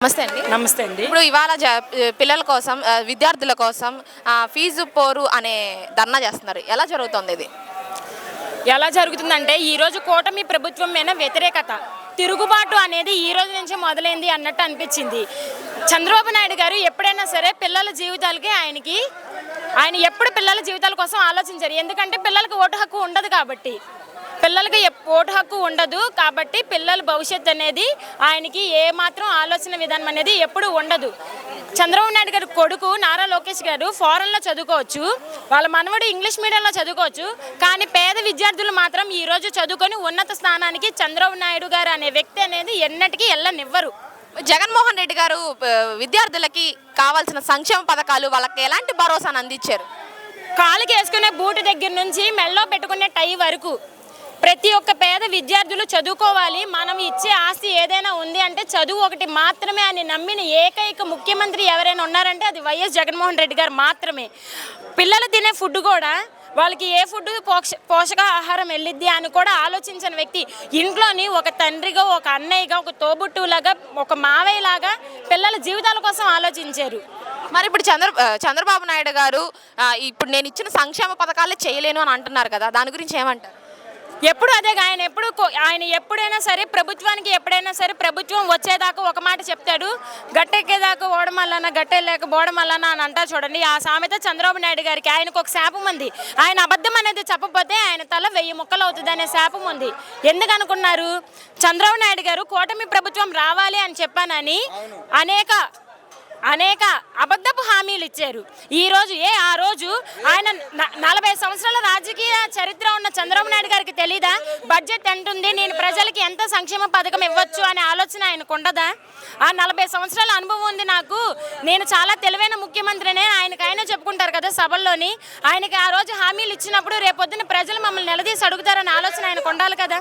నమస్తే అండి. నమస్తే అండి. ఇప్పుడు ఇవాళ పిల్లల కోసం విద్యార్థుల కోసం ఫీజు పోరు అనే ధర్నా చేస్తున్నారు. ఎలా జరుగుతుంది ఇది? ఎలా జరుగుతుందంటే ఈరోజు కూటమి ప్రభుత్వం మీద వ్యతిరేకత తిరుగుబాటు అనేది ఈ రోజు నుంచి మొదలైంది అన్నట్టు అనిపించింది. చంద్రబాబు నాయుడు గారు ఎప్పుడైనా సరే పిల్లల జీవితాలకి ఆయన ఎప్పుడు పిల్లల జీవితాల కోసం ఆలోచించారు. ఎందుకంటే పిల్లలకి ఓటు హక్కు ఉండదు కాబట్టి ఓటు హక్కు ఉండదు కాబట్టి పిల్లల భవిష్యత్తు అనేది ఆయనకి ఏమాత్రం ఆలోచన విధానం అనేది ఎప్పుడు ఉండదు. చంద్రబాబు నాయుడు గారి కొడుకు నారా లోకేష్ గారు ఫారెన్లో చదువుకోవచ్చు, వాళ్ళ మనవడు ఇంగ్లీష్ మీడియంలో చదువుకోవచ్చు, కానీ పేద విద్యార్థులు మాత్రం ఈరోజు చదువుకొని ఉన్నత స్థానానికి చంద్రబాబు నాయుడు గారు అనే వ్యక్తి అనేది ఎన్నటికీ వెళ్ళనివ్వరు. జగన్మోహన్ రెడ్డి గారు విద్యార్థులకి కావాల్సిన సంక్షేమ పథకాలు వాళ్ళకి ఎలాంటి భరోసాను అందించారు? కాలుకి వేసుకునే బూటు దగ్గర నుంచి మెల్లో పెట్టుకునే టై వరకు ప్రతి ఒక్క పేద విద్యార్థులు చదువుకోవాలి. మనం ఇచ్చే ఆస్తి ఏదైనా ఉంది అంటే చదువు ఒకటి మాత్రమే అని నమ్మిన ఏకైక ముఖ్యమంత్రి ఎవరైనా ఉన్నారంటే అది వైఎస్ జగన్మోహన్ రెడ్డి గారు మాత్రమే. పిల్లలు తినే ఫుడ్ కూడా వాళ్ళకి ఏ ఫుడ్ పోషకాహారం వెళ్ళిద్ది అని కూడా ఆలోచించిన వ్యక్తి. ఇంట్లోని ఒక తండ్రిగా, ఒక అన్నయ్యగా, ఒక తోబుట్టులాగా, ఒక మావయ్యలాగా పిల్లల జీవితాల కోసం ఆలోచించారు. మరి ఇప్పుడు చంద్రబాబు నాయుడు గారు ఇప్పుడు నేను ఇచ్చిన సంక్షేమ పథకాలే చేయలేను అని అంటున్నారు కదా, దాని గురించి ఏమంటారు? ఎప్పుడు అదే ఆయన ఎప్పుడైనా సరే ప్రభుత్వానికి ఎప్పుడైనా సరే ప్రభుత్వం వచ్చేదాకా ఒక మాట చెప్తాడు, గట్టెక్కేదాకా ఓడమల్లన గట్టె లేక బోడమల్లన అని అంటారు చూడండి. ఆ సామెత చంద్రబాబు నాయుడు గారికి. ఆయనకు ఒక శాపం ఉంది, ఆయన అబద్ధం అనేది చెప్పకపోతే ఆయన తల 1000 ముక్కలు అవుతుంది అనే శాపం ఉంది. ఎందుకు అనుకున్నారు? చంద్రబాబు నాయుడు గారు కూటమి ప్రభుత్వం రావాలి అని చెప్పానని అనేక అబద్ధపు హామీలు ఇచ్చారు. ఆ రోజు ఆయన 40 సంవత్సరాల రాజకీయ చరిత్ర ఉన్న చంద్రబాబు నాయుడు గారికి తెలీదా బడ్జెట్ ఎంతుంది, నేను ప్రజలకి ఎంత సంక్షేమ పథకం ఇవ్వచ్చు అనే ఆలోచన ఆయనకు ఉండదా? ఆ 40 సంవత్సరాల అనుభవం ఉంది నాకు, నేను చాలా తెలివైన ముఖ్యమంత్రినే ఆయనకైనా చెప్పుకుంటారు కదా సభల్లోని. ఆయనకి ఆ రోజు హామీలు ఇచ్చినప్పుడు రేపొద్దున ప్రజలు మమ్మల్ని నిలదీసి అడుగుతారనే ఆలోచన ఆయనకు ఉండాలి కదా.